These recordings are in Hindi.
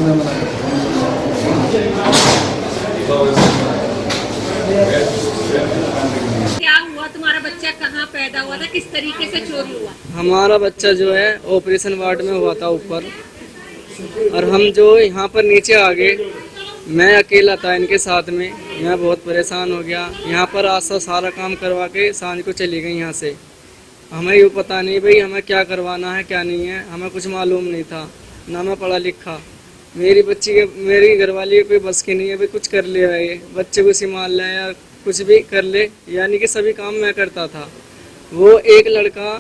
समय मना क्या हुआ? तुम्हारा बच्चा कहाँ पैदा हुआ था? किस तरीके से चोरी हुआ? हमारा बच्चा जो है ऑपरेशन वार्ड में हुआ था ऊपर, और हम जो यहाँ पर नीचे आ गए। मैं अकेला था इनके साथ में। मैं बहुत परेशान हो गया। यहाँ पर आशा सारा काम करवा के सांझ को चली गई यहाँ से। हमें यूँ पता नहीं भाई हमें क्या करवाना है क्या नहीं है, हमें कुछ मालूम नहीं था, ना मैं पढ़ा लिखा। मेरी घरवाली की कोई बस की नहीं है भाई कुछ कर ले रहा है, बच्चे को संभाल ले या कुछ भी कर ले, यानी कि सभी काम मैं करता था। वो एक लड़का,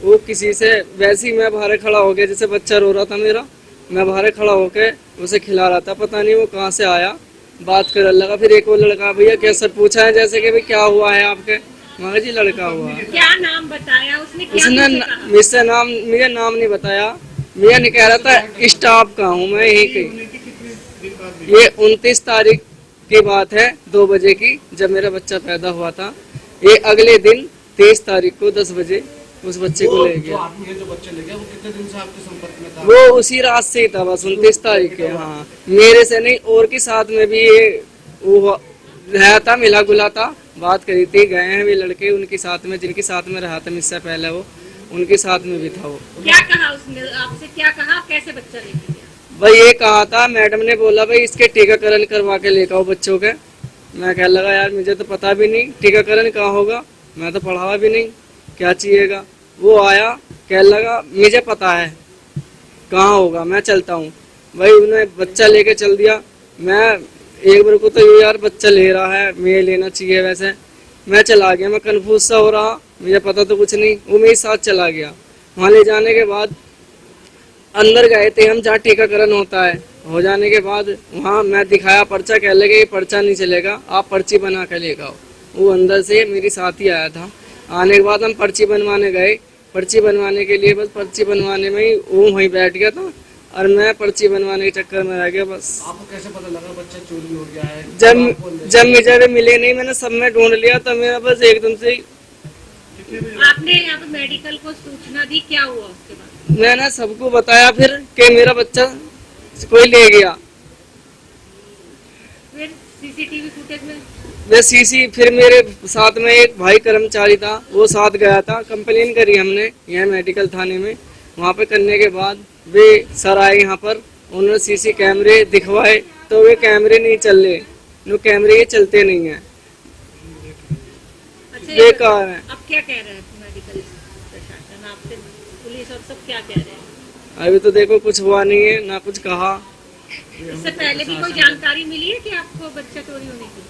वो किसी से वैसे ही मैं बाहर खड़ा हो गया, जैसे बच्चा रो रहा था मेरा, मैं बाहर खड़ा होके उसे खिला रहा था। पता नहीं वो कहाँ से आया, बात करने लगा। फिर एक वो लड़का, भैया कैसे पूछा है, जैसे कि भाई क्या हुआ है आपके, मगर जी लड़का हुआ। क्या नाम बताया उसने? क्या उसने तुमसे कहा? मुझे नाम नहीं बताया। मुझे नहीं कह रहा था स्टाफ का हूँ मैं यही कहीं। ये 29 तारीख की बात है, 2 बजे की, जब मेरा बच्चा पैदा हुआ था। ये अगले दिन 23 तारीख को 10 बजे उस बच्चे को ले गया। जो बच्चे ले गया वो कितने दिन से आपके संपर्क में था? वो उसी रात से ही था, बस 29 तारीख के। हाँ, मेरे से नहीं, और के साथ में भी ये वो रहा था, मिला गुला था, बात करी थी। गए हैं वे लड़के उनके साथ में, जिनके साथ में रहा था मुझसे पहले, वो उनके साथ में भी था। वो क्या कहा उसने आपसे? क्या कहा? कैसे बच्चा लेके गया? भाई ये कहा था, मैडम ने बोला भाई इसके टीकाकरण करवा के लेकर आओ बच्चों के। मैं कह लगा यार मुझे तो पता भी नहीं टीकाकरण कहाँ होगा, मैं तो पढ़ा भी नहीं, क्या चाहिएगा। वो आया, कह लगा मुझे पता है कहाँ होगा, मैं चलता हूँ। भाई उन्हें बच्चा लेके चल दिया। मैं एक बार को तो ये यार बच्चा ले रहा है, मैं लेना चाहिए वैसे। मैं चला गया, मैं कन्फ्यूज सा हो रहा, मुझे पता तो कुछ नहीं। वो मेरे साथ चला गया। वहाँ ले जाने के बाद अंदर गए थे हम, जहाँ टीकाकरण होता है। हो जाने के बाद वहाँ मैं दिखाया पर्चा, कह लगे ये पर्चा नहीं चलेगा, आप पर्ची बना कर लेकर आओ। वो अंदर से मेरे साथ ही आया था। आने के बाद हम पर्ची बनवाने गए। पर्ची बनवाने के लिए, बस पर्ची बनवाने में ही वो वहीं बैठ गया था, और मैं पर्ची बनवाने के चक्कर में रह गया बस। आपको कैसे पता लगा बच्चा चोरी हो गया है? जब मुझे मिले नहीं, मैंने सब में ढूंढ लिया, तो मेरा बस एकदम से ही आपने यहाँ पे मेडिकल को सूचना दी? क्या हुआ उसके बाद? मैंने सबको बताया फिर कि मेरा बच्चा कोई ले गया। फिर सीसीटीवी फुटेज में? फिर मेरे साथ में एक भाई कर्मचारी था, वो साथ गया था। कंप्लेन करी हमने यहाँ मेडिकल थाने में। वहाँ पे करने के बाद वे सर आए यहाँ पर, उन्होंने सीसी कैमरे दिखवाए, तो वे कैमरे नहीं चल रहे, वो कैमरे ये चलते नहीं है, अच्छा, बेकार है। अब क्या कह रहे हैं मेडिकल प्रशासन आपसे? पुलिस और सब क्या कह रहे हैं? अभी तो देखो कुछ हुआ नहीं है, ना कुछ कहा। इससे पहले भी कोई जानकारी मिली है कि आपको बच्चा चोरी होने की?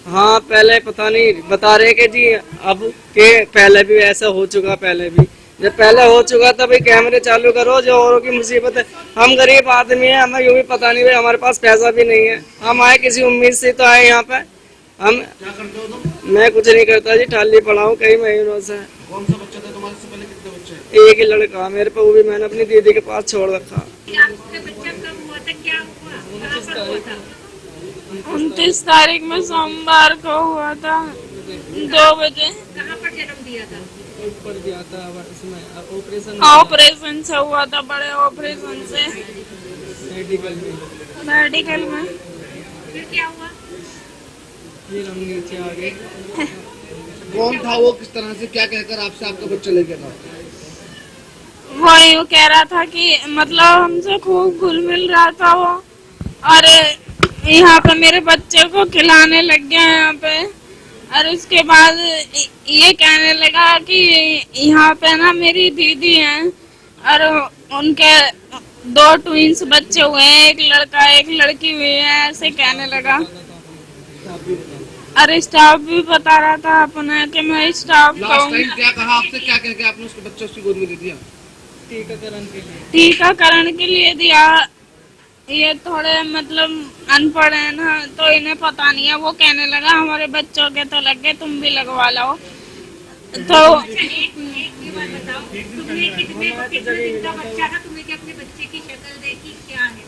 हाँ, पहले पता नहीं, बता रहे कि जी अब के पहले भी ऐसा हो चुका। पहले भी जब पहले हो चुका था भाई कैमरे चालू करो, जो औरों की मुसीबत है। हम गरीब आदमी है, हमें यूँ भी पता नहीं भाई, हमारे पास पैसा भी नहीं है। हम आए किसी उम्मीद से तो आए यहाँ पे। हम क्या करते हो तुम? मैं कुछ नहीं करता जी, ठाली पड़ा हूँ कई महीनों से। कौन सा बच्चा था तुम्हारे से पहले? कितने बच्चे हैं? एक ही लड़का मेरे पे, वो भी मैंने अपनी दीदी के पास छोड़ रखा। आपका बच्चा कब हुआ था? क्या हुआ? कहाँ पर हुआ था? 29 तारीख में सोमवार को हुआ था, 2 बजे। कहाँ पर जन्म दिया था? ऊपर दिया था इसमें, ऑपरेशन से हुआ था, बड़े ऑपरेशन से, मेडिकल में। फिर क्या हुआ? फिर हम नीचे आ गए। कौन था वो? किस तरह से क्या कहकर आपसे आपका बच्चा ले गया था? वो यूँ कह रहा था कि मतलब हमसे खूब घुल मिल रहा था वो, और यहाँ पे मेरे बच्चे को खिलाने लग गया यहाँ पे। और उसके बाद ये कहने लगा कि यहाँ पे ना मेरी दीदी हैं, और उनके 2 ट्विंस बच्चे हुए हैं, एक लड़का एक लड़की हुई है, ऐसे कहने लगा। और स्टाफ भी बता रहा था अपने कि मैं स्टाफ लास्ट टाइम क्या कहा आपसे? क्या कह के आपने उसको बच्चा उसकी गोद में दे दिया? टीकाकरण के लिए दिया। ये थोड़े मतलब अनपढ़ है ना, तो इन्हें पता नहीं है। वो कहने लगा हमारे बच्चों के तो लग गए, तुम भी लगवा लो। तो अच्छा, एक ये बात बताओ, तुमने कितने दिन का बच्चा था? तुमने क्या अपने बच्चे की शक्ल देखी? क्या है?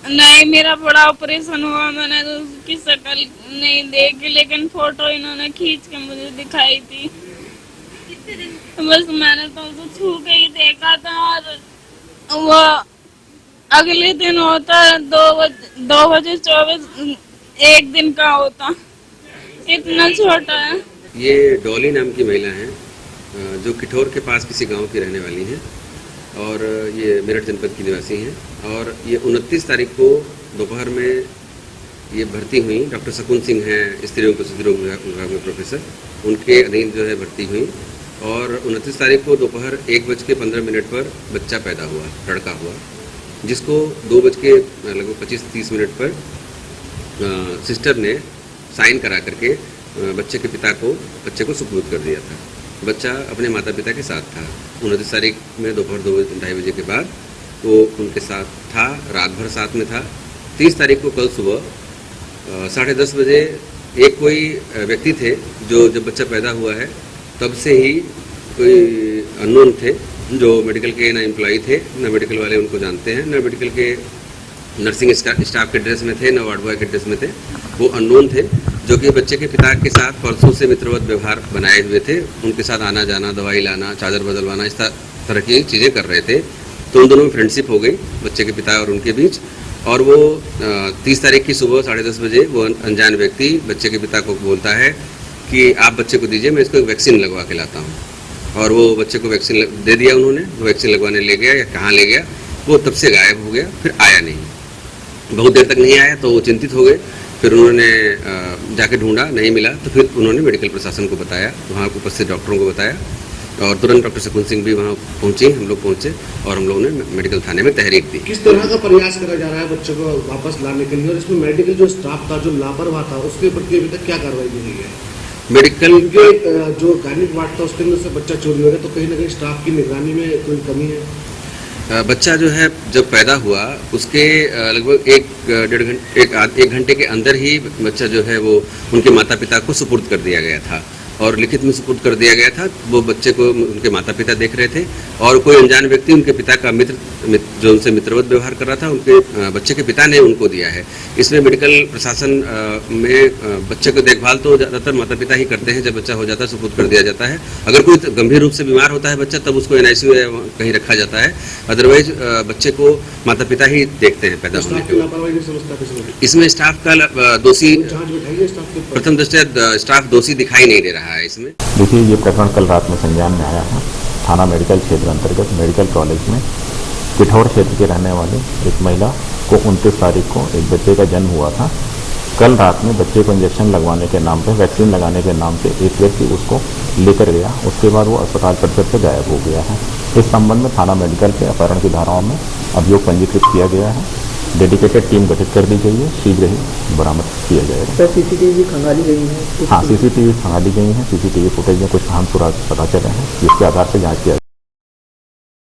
नहीं, मेरा बड़ा ऑपरेशन हुआ, मैंने तो उसकी शक्ल नहीं देखी, लेकिन फोटो इन्होंने खींच के मुझे दिखाई थी। कितने दिन? बस मैंने तो उसे छू के ही देखा था। और वो अगले दिन होता 2 बजे 1 दिन का होता, इतना छोटा है। ये डॉली नाम की महिला हैं जो किठौर के पास किसी गांव की रहने वाली हैं और ये मेरठ जनपद की निवासी हैं और ये 29 तारीख को दोपहर में ये भर्ती हुई। डॉक्टर शकुन सिंह हैं स्त्री एवं प्रसूति रोग विभाग में प्रोफेसर, उनके अधीन जो है भर्ती हुई और 29 तारीख को दोपहर 1:15 पर बच्चा पैदा हुआ, लड़का हुआ, जिसको 2:25 पर सिस्टर ने साइन करा करके बच्चे के पिता को बच्चे को सुपुर्द कर दिया था। बच्चा अपने माता पिता के साथ था। 29 तारीख में दोपहर 2-2:30 बजे के बाद वो उनके साथ था, रात भर साथ में था। 30 तारीख को कल सुबह 10:30 बजे एक कोई व्यक्ति थे जो जब बच्चा पैदा हुआ है तब से ही कोई अननोन थे, जो मेडिकल के ना एम्प्लॉई थे, ना मेडिकल वाले उनको जानते हैं, ना मेडिकल के नर्सिंग स्टाफ के ड्रेस में थे, ना वार्ड बॉय के ड्रेस में थे। वो अननोन थे जो कि बच्चे के पिता के साथ परसों से मित्रवत व्यवहार बनाए हुए थे। उनके साथ आना जाना, दवाई लाना, चादर बदलवाना, इस तरह की चीज़ें कर रहे थे। तो उन दोनों में फ्रेंडशिप हो गई बच्चे के पिता और उनके बीच। और वो 30 तारीख की सुबह 10:30 बजे वो अनजान व्यक्ति बच्चे के पिता को बोलता है कि आप बच्चे को दीजिए, मैं इसको वैक्सीन लगवा के लाता हूँ। और वो बच्चे को वैक्सीन दे दिया उन्होंने। वो वैक्सीन लगवाने ले गया या कहाँ ले गया, वो तब से गायब हो गया, फिर आया नहीं। बहुत देर तक नहीं आया तो वो चिंतित हो गए। फिर उन्होंने जाके ढूंढा, नहीं मिला, तो फिर उन्होंने मेडिकल प्रशासन को बताया, वहाँ उपस्थित डॉक्टरों को बताया और तुरंत डॉक्टर शकुन सिंह भी वहाँ पहुँचे, हम लोग पहुँचे और हम लोगों ने मेडिकल थाने में तहरीर दी। किस तरह का प्रयास करा जा रहा है बच्चों को वापस लाने के लिए और इसमें मेडिकल जो स्टाफ था जो लापरवाह था उसके प्रति अभी तक क्या कार्रवाई की गई है? मेडिकल क्योंकि जो गायनिक वार्ड था उसके अंदर से बच्चा चोरी हो गया, तो कहीं ना कहीं स्टाफ की निगरानी में कोई कमी है? बच्चा जो है जब पैदा हुआ उसके लगभग 1 घंटे के अंदर ही बच्चा जो है वो उनके माता पिता को सुपुर्द कर दिया गया था और लिखित में सुपुर्द कर दिया गया था। वो बच्चे को उनके माता पिता देख रहे थे और कोई अनजान व्यक्ति उनके पिता का मित्र जो उनसे मित्रवत व्यवहार कर रहा था, उनके बच्चे के पिता ने उनको दिया है। इसमें मेडिकल प्रशासन में बच्चे को देखभाल तो ज़्यादातर माता पिता ही करते हैं। जब बच्चा हो जाता है सुपुर्द कर दिया जाता है। अगर कोई गंभीर रूप से बीमार होता है बच्चा तब उसको NICU कहीं रखा जाता है, अदरवाइज बच्चे को माता पिता ही देखते हैं पैदा होने के बाद। इसमें स्टाफ का दोषी प्रथम दृष्टया स्टाफ दोषी दिखाई नहीं दे रहा है इसमें। देखिए, ये प्रकरण कल रात में संज्ञान में आया है। थाना मेडिकल क्षेत्र अंतर्गत मेडिकल कॉलेज में किठौर क्षेत्र के रहने वाले एक महिला को 29 तारीख को एक बच्चे का जन्म हुआ था। कल रात में बच्चे को इंजेक्शन लगवाने के नाम पे, वैक्सीन लगाने के नाम से एक व्यक्ति उसको लेकर गया। उसके बाद वो अस्पताल परिसर से गायब हो गया है। इस संबंध में थाना मेडिकल के अपहरण की धाराओं में अभियोग पंजीकृत किया गया है। डेडिकेटेड टीम गठित कर दी गई है, शीघ्र ही बरामद किया जाएगा। सर, CCTV खंगाली गई है? हाँ, CCTV खंगाली गई है। CCTV फुटेज में कुछ अहम सुराग पता चले हैं जिसके आधार पर जाँच किया